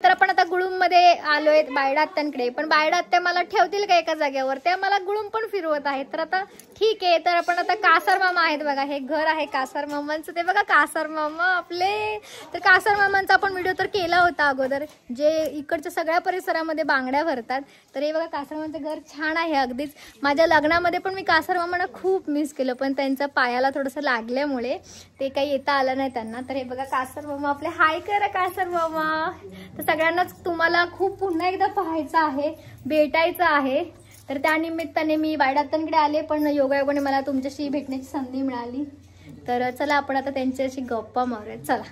तर आपण आता गुळूममध्ये आलोय बायडा आत्यांकडे, पण बायडा आत्या मला ठेवतील का एका जागेवर, त्या मला गुळूम पण फिरवत आहेत. तर आता ठीक आहे, तर आपण आता कासार मामा आहेत बघा, हे घर आहे कासार मामांचं, ते बघा कासार मामा आपले. तर कासार मामांचा आपण व्हिडिओ तर केला होता अगोदर, जे इकडच्या सगळ्या परिसरामध्ये बांगड्या भरतात. तर हे बघा कासार मामांचं घर छान आहे अगदीच. माझ्या लग्नामध्ये पण मी कासार मामांना खूप मिस केलं, पण त्यांच्या पायाला थोडंसं लागल्यामुळे ते काही येता आलं नाही त्यांना. तर हे बघा कासार मामा आपले, हाय करा कासार मामा. तर सगळ्यांनाच तुम्हाला खूप पुन्हा एकदा पाहायचं आहे, भेटायचं आहे. तर त्या निमित्ताने मी बायडात्यांकडे आले, पण योगायोगाने मला तुमच्याशी भेटण्याची संधी मिळाली. तर चला आपण आता त्यांच्याशी गप्पा मारूया. चला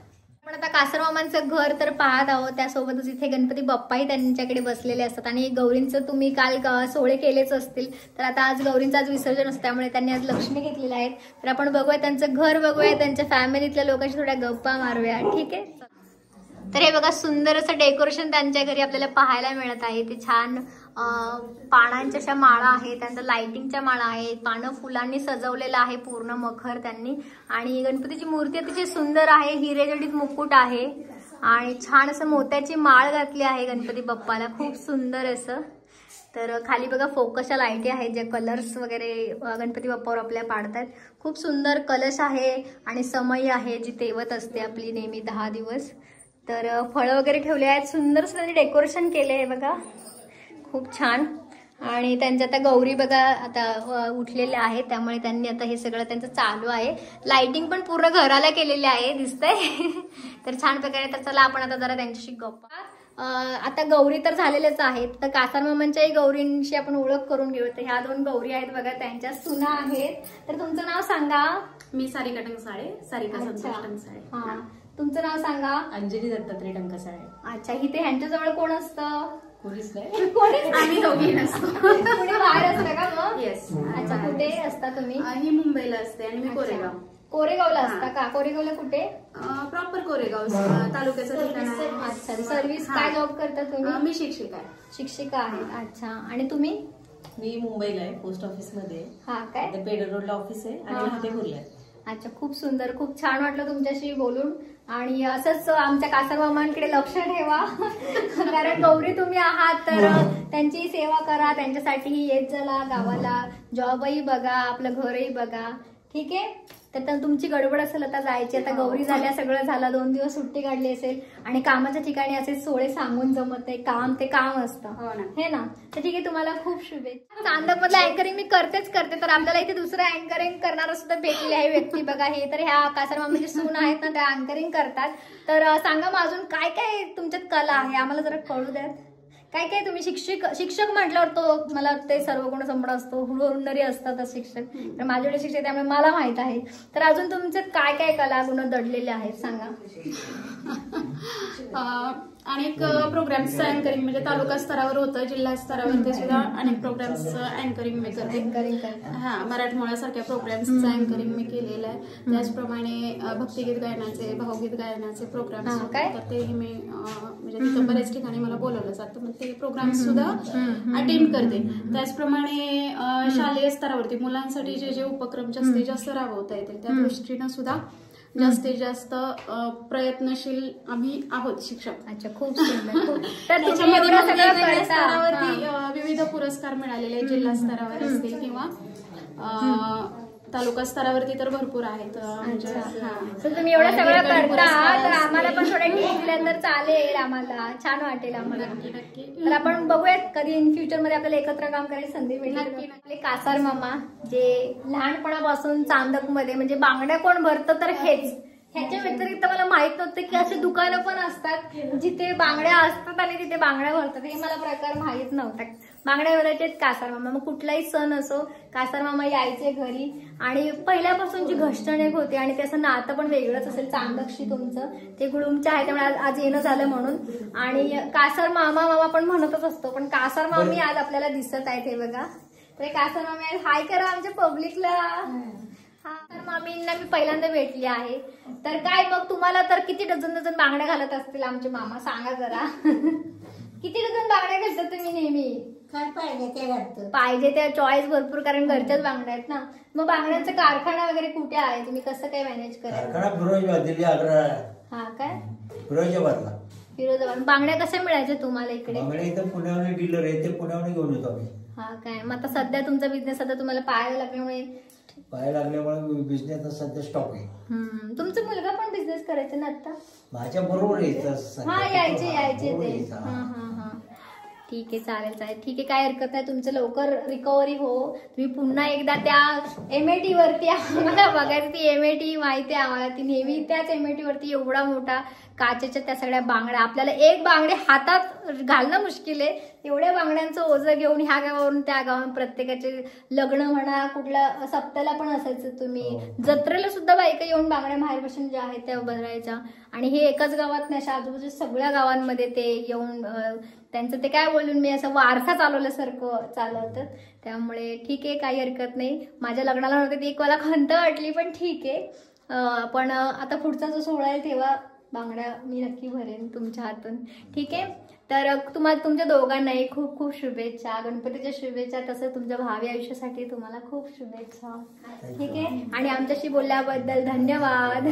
आपण आता कासार मामांचं घर तर पाहत आहोत, त्यासोबतच इथे गणपती बाप्पाही त्यांच्याकडे बसलेले असतात. आणि गौरींचं तुम्ही काल सोहळे केलेच असतील, तर आता आज गौरींचं आज विसर्जन असतं, त्यामुळे त्यांनी आज लक्ष्मी घेतलेल्या आहेत. तर आपण बघूया त्यांचं घर, बघूया त्यांच्या फॅमिलीतल्या लोकांशी थोड्या गप्पा मारूया, ठीक आहे. तर हे बघा सुंदर असं डेकोरेशन त्यांच्या घरी आपल्याला पाहायला मिळत आहे. ते छान पानांच्या अशा माळा आहेत, त्यांच्या लाइटिंगच्या माळा आहेत, पानं फुलांनी सजवलेलं आहे पूर्ण मखर त्यांनी. आणि गणपतीची मूर्ती अतिशय सुंदर आहे, हिरेजडित मुकुट आहे आणि छान असं मोत्याची माळ घातली आहे गणपती बाप्पाला, खूप सुंदर असं. तर खाली बघा फोकसच्या लाईटी आहेत, जे कलर्स वगैरे गणपती बाप्पावर आपल्या पाडतात. खूप सुंदर कलश आहे आणि समई आहे जी तेवत असते आपली नेहमी 10 दिवस. तर फळं वगैरे ठेवले आहेत, सुंदर त्यांनी डेकोरेशन केले आहे बघा, खूप छान. आणि त्यांच्या आता गौरी बघा आता उठलेल्या आहेत, त्यामुळे त्यांनी आता हे सगळं त्यांचं चालू आहे. लाइटिंग पण पूर्ण घराला केलेली आहे दिसतंय. तर छान प्रकारे. तर चला आपण आता जरा त्यांच्याशी गप्पा. आता गौरी तर झालेल्याच आहेत, तर कासार मामांच्याही गौरींशी आपण ओळख करून घेऊ. तर ह्या 2 गौरी आहेत बघा, त्यांच्या सुना आहेत. तर तुमचं नाव सांगा. मी सारिका टंकसाळे, सारिका संतोष टंकसाळे. हा, तुमचं नाव सांगा. अंजली दत्तात्रय टंकसाळे. अच्छा, इथे ह्यांच्याजवळ कोण असतं? कोणीच नाही, कोणीच. आम्ही दोघी नसतो. कुठे बाहेर असतं का मग? येस. अच्छा, कुठे असता तुम्ही? ही मुंबईला असते आणि मी कोरेगाव. कोरेगावला असता का? कोरेगावला कुठे? प्रॉपर कोरेगाव तालुक्याचं ठिकाण आहे. अच्छा, सर्व्हिस काय जॉब करता तुम्ही? मी शिक्षिका आहे. शिक्षिका आहे. अच्छा, आणि तुम्ही? मी मुंबईला आहे, पोस्ट ऑफिस मध्ये. हा काय? पेडर रोडला ऑफिस आहे आणि हातेपुरला आहे. अच्छा, खूप सुंदर, खूप छान वाटलं तुमच्याशी बोलून. आणि असंच आमच्या कासार मामांकडे लक्ष ठेवा, कारण गौरी तुम्ही आहात, तर त्यांची सेवा करा, त्यांच्यासाठीही येत चला गावाला, जॉबही बघा, आपलं घरही बघा, ठीक आहे. तर तुमची गडबड असेल आता जायची, आता गौरी झाल्या, सगळं झालं, 2 दिवस सुट्टी काढली असेल आणि कामाच्या ठिकाणी असे सोहळे सांगून जमत नाही, काम ते काम असतं, हे ना. तर ठीक आहे, तुम्हाला खूप शुभेच्छा. चांदक मधलं अँकरिंग मी करते. तर आपल्याला इथे दुसरं अँकरिंग करणारा सुद्धा भेटलेली आहे व्यक्ती बघा. हे तर ह्या कासार मामाची सून आहेत ना, त्या अँकरिंग करतात. तर सांगा मग अजून काय काय तुमच्यात कला आहे, आम्हाला जरा कळू द्यात. काय काय तुम्ही शिक्षक म्हटल्यावर तो मला ते सर्व गुण संपण असतो, हुनरी असतात शिक्षक. तर माझ्याकडे शिक्षक, त्यामुळे मला माहित आहे. तर अजून तुमचे काय काय कला गुण दडलेले आहेत सांगा. अनेक प्रोग्राम्सचं अँकरिंग म्हणजे तालुका स्तरावर होतं, जिल्हा स्तरावरती सुद्धा अनेक प्रोग्राम्सचं अँकरिंग मी करते. हा, मराठमोळा सारख्या प्रोग्राम्सचं अँकरिंग मी केलेलं आहे. त्याचप्रमाणे भक्तिगीत गायनाचे, भावगीत गायनाचे प्रोग्राम्स ते मी म्हणजे तिथं बऱ्याच ठिकाणी मला बोलवलं जातं, मग ते प्रोग्राम्स सुद्धा अटेंड करते. त्याचप्रमाणे शालेय स्तरावरती मुलांसाठी जे उपक्रम जास्तीत जास्त राबवता येतील त्या दृष्टीनं सुद्धा जास्तीत जास्त प्रयत्नशील आम्ही आहोत शिक्षक. अच्छा, खूप सुंदर. त्याच्यामध्ये स्तरावरती विविध पुरस्कार मिळालेले आहेत, जिल्हा स्तरावर असतील किंवा तालुका स्तरावरती तर भरपूर आहेत. तर तुम्ही एवढं सगळं करता, तर आम्हाला पण थोड्या टिप्स दिल्या तर चालेल, आम्हाला छान वाटेल आम्हाला. नक्की. तर आपण बघूयात कधी इन फ्युचर मध्ये आपल्याला एकत्र काम करायची संधी मिळेल. आपले कासार मामा जे लहानपणापासून चांदक मध्ये म्हणजे बांगड्या कोण भरतं तर हेच, ह्याच्या व्यतिरिक्त मला माहित नव्हतं की असे दुकानं पण असतात जिथे बांगड्या असतात आणि तिथे बांगड्या भरतात, हे मला प्रकार माहित नव्हता. बांगड्या भरायचे कासार मामा, मग कुठलाही सण असो कासार मामा यायचे घरी. आणि पहिल्यापासून जी घष्टण एक होती आणि त्याचं नातं पण वेगळंच असेल चांदकशी तुमचं, ते गुळूमचं आहे, त्यामुळे आज येणं झालं म्हणून. आणि कासार मामा पण म्हणतच असतो, पण कासार मामी आज आपल्याला दिसत आहेत, हे बघा. तर कासार मामी हाय करा आमच्या पब्लिकला. तर मामींना मी पहिल्यांदा भेटली आहे. तर काय मग तुम्हाला तर किती डझन बांगड्या घालत असतील आमचे मामा, सांगा जरा. किती डझन बांगड्या घालतात तुम्ही नेहमी? काय पाहिजे ते घालतो. पाहिजे त्या चॉईस भरपूर, कारण घरच्याच बांगड्या आहेत ना. मग बांगड्यांचा कारखाना वगैरे कुठे आहे, तुम्ही कसं काय मॅनेज कराल? फिरोजाबाद, दिल्ली, आग्रा. हा काय? फिरोजाबादला. फिरोजाबाद. बांगड्या कशा मिळायच्या तुम्हाला इकडे? बांगड्या इथं पुण्याहून डीलर आहे, ते पुण्याहून घेऊन येतो आम्ही. हा काय, मग आता सध्या तुमचा बिझनेस आता तुम्हाला पाहायला लागल्यामुळे बिझनेस सध्या स्टॉप आहे. तुमचा मुलगा पण बिझनेस करायचा ना आता? माझ्या बरोबर यायचं. हा यायचे ते. हा ठीक आहे, चालेल. ठीक आहे, काय हरकत नाही. तुमचं लवकर रिकव्हरी हो. तुम्ही पुन्हा एकदा त्या MAT वरती आम्हाला बघायचं. ती MAT माहिती आहे आम्हाला, ती नेहमी त्याच MAT वरती एवढा मोठा काचेच्या त्या सगळ्या बांगड्या, आपल्याला एक बांगडे हातात घालणं मुश्किल आहे. एवढ्या बांगड्यांचं ओझं घेऊन ह्या गावावरून त्या गावात, प्रत्येकाचे लग्न म्हणा, कुठल्या सप्त्याला पण असायचं. तुम्ही जत्रेला सुद्धा बायका येऊन बांगड्या माहेरपासून ज्या आहेत त्या भरायच्या. आणि हे एकाच गावात नाही, आजूबाजूच्या सगळ्या गावांमध्ये ते येऊन त्यांचं ते काय बोलून मी असं वारसा चालवल्यासारखं चालवतात. त्यामुळे ठीक आहे, काही हरकत नाही. माझ्या लग्नाला नव्हते ती एक मला खंत वाटली, पण ठीक आहे. पण आता पुढचा जो सोहळा आहे तेव्हा बांगड्या मी नक्की भरेन तुमच्या हातून. ठीक आहे, तर तुम्हाला तुमच्या दोघांनाही खूप खूप शुभेच्छा, गणपतीच्या शुभेच्छा. तसं तुमच्या भावी आयुष्यासाठी तुम्हाला खूप शुभेच्छा. ठीक आहे, आणि आमच्याशी बोलल्याबद्दल धन्यवाद.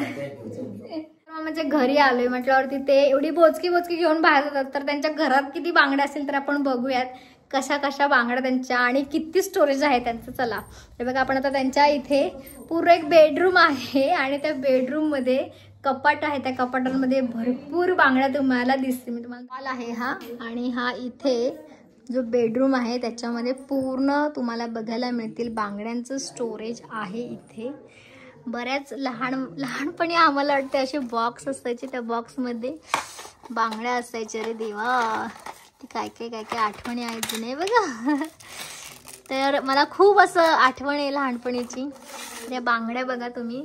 म्हणजे घरी आलोय म्हटल्यावरती ते एवढी बोचकी घेऊन बाहेर जातात, तर त्यांच्या घरात किती बांगड्या असेल तर आपण बघूयात कशा बांगड्या त्यांच्या आणि किती स्टोरेज आहे त्यांचं. चला, हे बघा, आपण आता त्यांच्या इथे पूर्ण एक बेडरूम आहे आणि त्या बेडरूम मध्ये कपाट आहे. त्या कपाटांमध्ये भरपूर बांगड्या तुम्हाला दिसते. मी तुम्हाला हॉल आहे हा, आणि हा इथे जो बेडरूम आहे त्याच्यामध्ये पूर्ण तुम्हाला बघायला मिळतील बांगड्यांचं स्टोरेज आहे. इथे बऱ्याच लहानपणी आम्हाला वाटते असे बॉक्स असायचे, त्या बॉक्समध्ये बांगड्या असायच्या. अरे देवा, ती काय आठवणी आहेत जुने बघा. तर मला खूप असं आठवण आहे लहानपणीची. त्या बांगड्या बघा तुम्ही,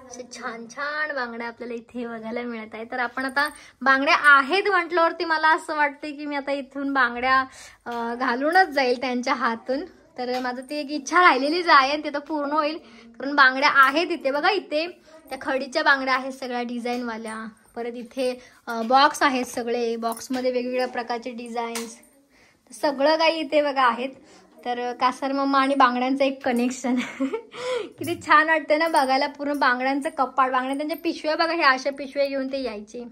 असे छान बांगड्या आपल्याला इथे बघायला मिळत आहे. तर आपण आता बांगड्या आहेत म्हटल्यावरती मला असं वाटतं की मी आता इथून बांगड्या घालूनच जाईल त्यांच्या हातून. तर माझं ती एक इच्छा राहिलेलीच आहे आणि ते तर पूर्ण होईल, कारण बांगड्या आहेत इथे बघा. इथे त्या खडीच्या बांगड्या आहेत सगळ्या डिझाईनवाल्या. परत इथे बॉक्स आहेत, सगळे बॉक्समध्ये वेगवेगळ्या प्रकारचे डिझाईन्स, सगळं काही इथे बघा आहेत. तर कासार मम्मा आणि बांगड्यांचं एक कनेक्शन किती छान वाटतं ना बघायला. पूर्ण बांगड्यांचं कपाट, बांगड्या त्यांच्या पिशव्या बघा, ह्या अशा पिशव्या घेऊन ते यायचे.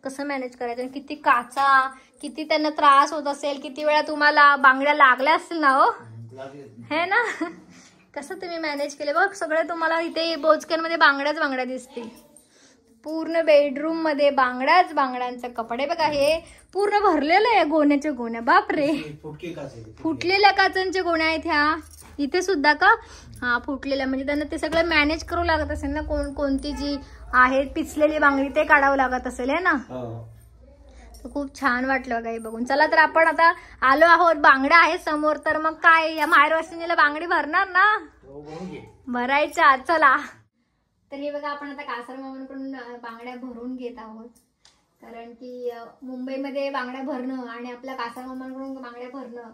कसं मॅनेज करायचं, किती काचा, किती त्यांना त्रास होत असेल, किती वेळा तुम्हाला बांगड्या लागल्या असतील ना हो, हे ना. कसं तुम्ही मॅनेज केले बघ. सगळे तुम्हाला इथे बोचक्यांमध्ये बांगड्या दिसतील. पूर्ण बेडरूम मध्ये बांगड्यांचं कपडे बघा. हे पूर्ण भरलेलं आहे गोण्याच्या गोण्या. बापरे, फुटलेल्या काचांच्या गोण्या आहेत ह्या. इथे सुद्धा का? हा, फुटलेल्या. म्हणजे त्यांना ते सगळं मॅनेज करावं लागत असेल ना, कोणती जी आहे पिचलेली बांगडी ते काढावं लागत असेल, है ना. खूप छान वाटलं बघा हे बघून. चला, तर आपण आता आलो आहोत, बांगड्या आहेत समोर. तर मग काय, या माहेरवाशिनीला बांगडी भरणार ना, भरायच्या. चला, तर हे बघा, आपण आता कासार मामांकडून बांगड्या भरून घेत आहोत. कारण की मुंबईमध्ये बांगड्या भरणं आणि आपल्या कासार मामांकडून बांगड्या भरणं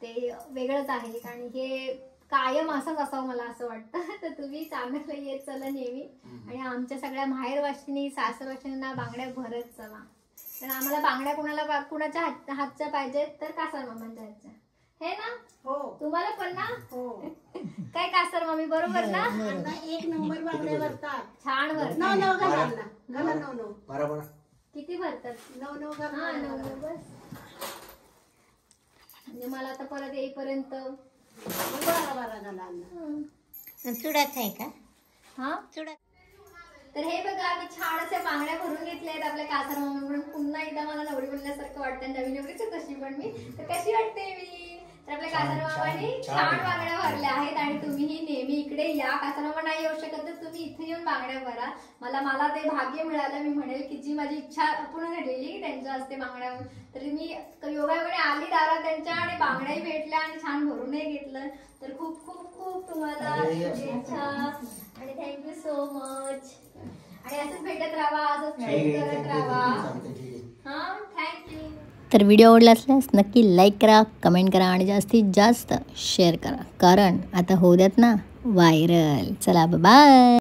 ते वेगळंच आहे. आणि हे कायम असंच असावं मला असं वाटतं. तर तुम्ही चांगलं येत चला नेहमी, आणि आमच्या सगळ्या माहेरवाशिनी सासरवाशिनींना बांगड्या भरत चला. तर आम्हाला बांगड्या कुणाच्या हातच्या पाहिजेत, तर कासार मामांच्या हातच्या, हे ना. हो, तुम्हाला पण ना. हो. काय कासार मामी, बरोबर ना. एक नंबर बांगड्या भरतात, छान भरतात. नऊ किती भरतात? 9 हा, 9 बस. म्हणजे मला आता परत येईपर्यंत 12 घाला. चुडाच आहे का? हा, चुडा. तर हे बघा, आम्ही छान अशा बांगड्या भरून घेतल्या आहेत आपल्या कासार मामांकडून. पुन्हा एकदा मला नवरी बनल्यासारखं वाटतं. नवीन नवरीच कशी पण मी, तर कशी वाटते मी. तर आपल्या कासार मामांनी छान बांगड्या भरल्या आहेत. आणि तुम्हीही नेहमी इकडे या. कासार मामा नाही येऊ शकत तर तुम्ही इथे येऊन बांगड्या भरा. मला ते भाग्य मिळालं. मी म्हणेल की जी माझी इच्छा पूर्ण झालेली त्यांच्या हस्ते बांगड्या, तरी मी योगायोगाने आली दारात त्यांच्या आणि बांगड्याही भेटल्या आणि छान भरूनही घेतलं. तर खूप खूप खूप तुम्हाला शुभेच्छा आणि थँक्यू सो मच. आणि असंच भेटत राहा, असंच करत राहा. हा, थँक्यू. तर व्हिडिओ आवडला असल्यास नक्की लाईक करा, कमेंट करा आणि जास्तीत जास्त शेअर करा, कारण आता होऊ द्यात ना व्हायरल. चला, बाय.